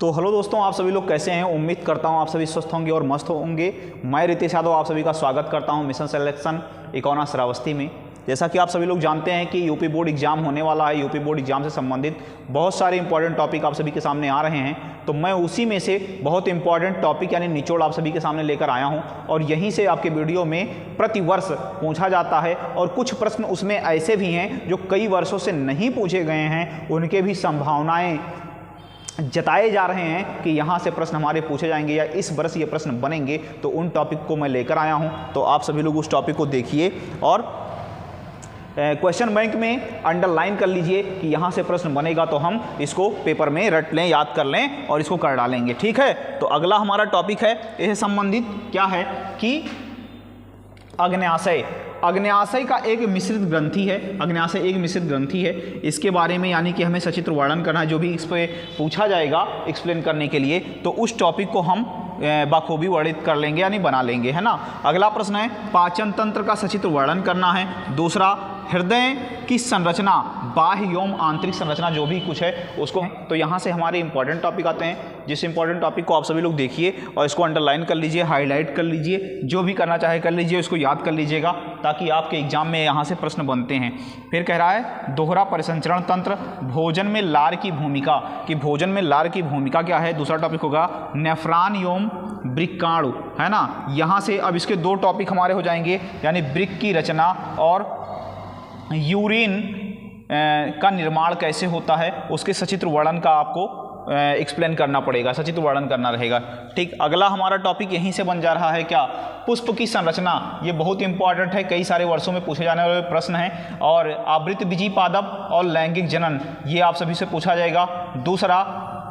तो हेलो दोस्तों, आप सभी लोग कैसे हैं। उम्मीद करता हूं आप सभी स्वस्थ होंगे और मस्त होंगे। मैं रितेश यादव आप सभी का स्वागत करता हूं मिशन सिलेक्शन इकोना श्रावस्ती में। जैसा कि आप सभी लोग जानते हैं कि यूपी बोर्ड एग्जाम होने वाला है। यूपी बोर्ड एग्जाम से संबंधित बहुत सारे इंपॉर्टेंट टॉपिक आप सभी के सामने आ रहे हैं, तो मैं उसी में से बहुत इंपॉर्टेंट टॉपिक यानी निचोड़ आप सभी के सामने लेकर आया हूं। और यहीं से आपके वीडियो में प्रतिवर्ष पूछा जाता है और कुछ प्रश्न उसमें ऐसे भी हैं जो कई वर्षों से नहीं पूछे गए हैं, उनके भी संभावनाएँ जताए जा रहे हैं कि यहाँ से प्रश्न हमारे पूछे जाएंगे या इस वर्ष ये प्रश्न बनेंगे। तो उन टॉपिक को मैं लेकर आया हूँ, तो आप सभी लोग उस टॉपिक को देखिए और क्वेश्चन बैंक में अंडरलाइन कर लीजिए कि यहाँ से प्रश्न बनेगा, तो हम इसको पेपर में रट लें, याद कर लें और इसको कर डालेंगे। ठीक है, तो अगला हमारा टॉपिक है, इससे संबंधित क्या है कि अग्न्याशय। अग्न्याशय का एक मिश्रित ग्रंथि है। अग्न्याशय एक मिश्रित ग्रंथि है। इसके बारे में यानी कि हमें सचित्र वर्णन करना है, जो भी इस पर पूछा जाएगा एक्सप्लेन करने के लिए, तो उस टॉपिक को हम बखूबी वर्णित कर लेंगे यानी बना लेंगे, है ना। अगला प्रश्न है पाचन तंत्र का सचित्र वर्णन करना है। दूसरा, हृदय की संरचना, बाह्य एवं आंतरिक संरचना जो भी कुछ है उसको। तो यहाँ से हमारे इंपॉर्टेंट टॉपिक आते हैं, जिस इंपॉर्टेंट टॉपिक को आप सभी लोग देखिए और इसको अंडरलाइन कर लीजिए, हाईलाइट कर लीजिए, जो भी करना चाहे कर लीजिए, उसको याद कर लीजिएगा ताकि आपके एग्जाम में यहाँ से प्रश्न बनते हैं। फिर कह रहा है दोहरा परिसंचरण तंत्र, भोजन में लार की भूमिका, कि भोजन में लार की भूमिका क्या है। दूसरा टॉपिक होगा नेफ्रॉन एवं वृक्काणु, है ना। यहाँ से अब इसके दो टॉपिक हमारे हो जाएंगे, यानी वृक्क की रचना और यूरिन का निर्माण कैसे होता है, उसके सचित्र वर्णन का आपको एक्सप्लेन करना पड़ेगा, सचित्र वर्णन करना रहेगा। ठीक, अगला हमारा टॉपिक यहीं से बन जा रहा है क्या, पुष्प की संरचना। ये बहुत इंपॉर्टेंट है, कई सारे वर्षों में पूछे जाने वाले प्रश्न हैं। और आवृत बीजी पादप और लैंगिक जनन, ये आप सभी से पूछा जाएगा। दूसरा,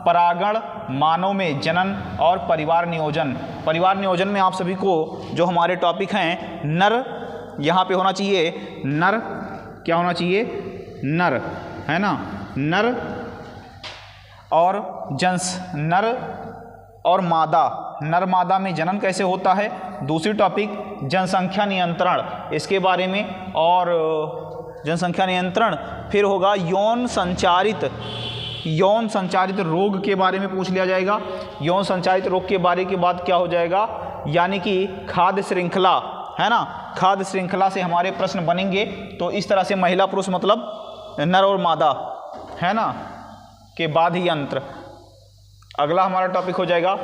परागण, मानव में जनन और परिवार नियोजन। परिवार नियोजन में आप सभी को जो हमारे टॉपिक हैं, नर यहाँ पे होना चाहिए, नर क्या होना चाहिए, नर, है ना, नर और जंस, नर और मादा, नर मादा में जनन कैसे होता है। दूसरी टॉपिक जनसंख्या नियंत्रण, इसके बारे में, और जनसंख्या नियंत्रण। फिर होगा यौन संचारित रोग के बारे में पूछ लिया जाएगा। यौन संचारित रोग के बारे के बाद क्या हो जाएगा, यानी कि खाद्य श्रृंखला, है ना, खाद्य श्रृंखला से हमारे प्रश्न बनेंगे। तो इस तरह से महिला पुरुष मतलब नर और मादा, है ना, के बाद ही यंत्र। अगला हमारा टॉपिक हो जाएगा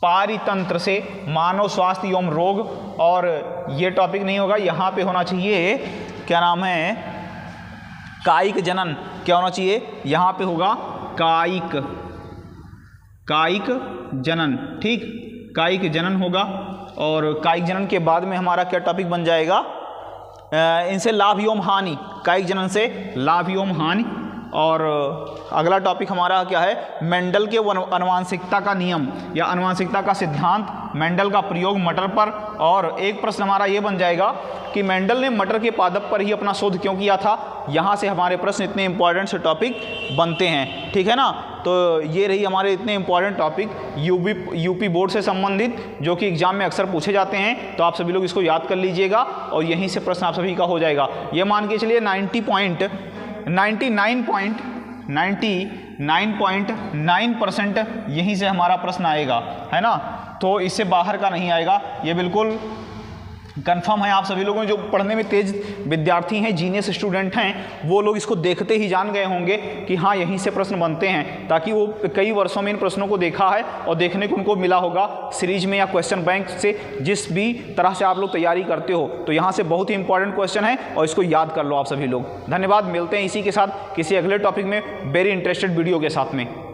पारितंत्र से मानव स्वास्थ्य एवं रोग, और ये टॉपिक नहीं होगा, यहाँ पे होना चाहिए क्या नाम है, कायिक जनन। क्या होना चाहिए, यहाँ पे होगा कायिक जनन। ठीक, कायिक जनन होगा। और कायिक जनन के बाद में हमारा क्या टॉपिक बन जाएगा, इनसे लाभ एवं हानि, कायिक जनन से लाभ एवं हानि। और अगला टॉपिक हमारा क्या है, मेंडल के आनुवंशिकता का नियम या आनुवंशिकता का सिद्धांत, मेंडल का प्रयोग मटर पर। और एक प्रश्न हमारा ये बन जाएगा कि मेंडल ने मटर के पादप पर ही अपना शोध क्यों किया था। यहाँ से हमारे प्रश्न इतने इंपॉर्टेंट से टॉपिक बनते हैं, ठीक है ना। तो ये रही हमारे इतने इंपॉर्टेंट टॉपिक यूपी बोर्ड से संबंधित, जो कि एग्जाम में अक्सर पूछे जाते हैं। तो आप सभी लोग इसको याद कर लीजिएगा और यहीं से प्रश्न आप सभी का हो जाएगा। ये मान के चलिए 99.9% यहीं से हमारा प्रश्न आएगा, है ना। तो इससे बाहर का नहीं आएगा, ये बिल्कुल कंफर्म है। आप सभी लोगों जो पढ़ने में तेज विद्यार्थी हैं, जीनियस स्टूडेंट हैं, वो लोग इसको देखते ही जान गए होंगे कि हाँ यहीं से प्रश्न बनते हैं, ताकि वो कई वर्षों में इन प्रश्नों को देखा है और देखने को उनको मिला होगा सीरीज में या क्वेश्चन बैंक से। जिस भी तरह से आप लोग तैयारी करते हो, तो यहाँ से बहुत ही इंपॉर्टेंट क्वेश्चन है और इसको याद कर लो आप सभी लोग। धन्यवाद, मिलते हैं इसी के साथ किसी अगले टॉपिक में वेरी इंटरेस्टेड वीडियो के साथ में।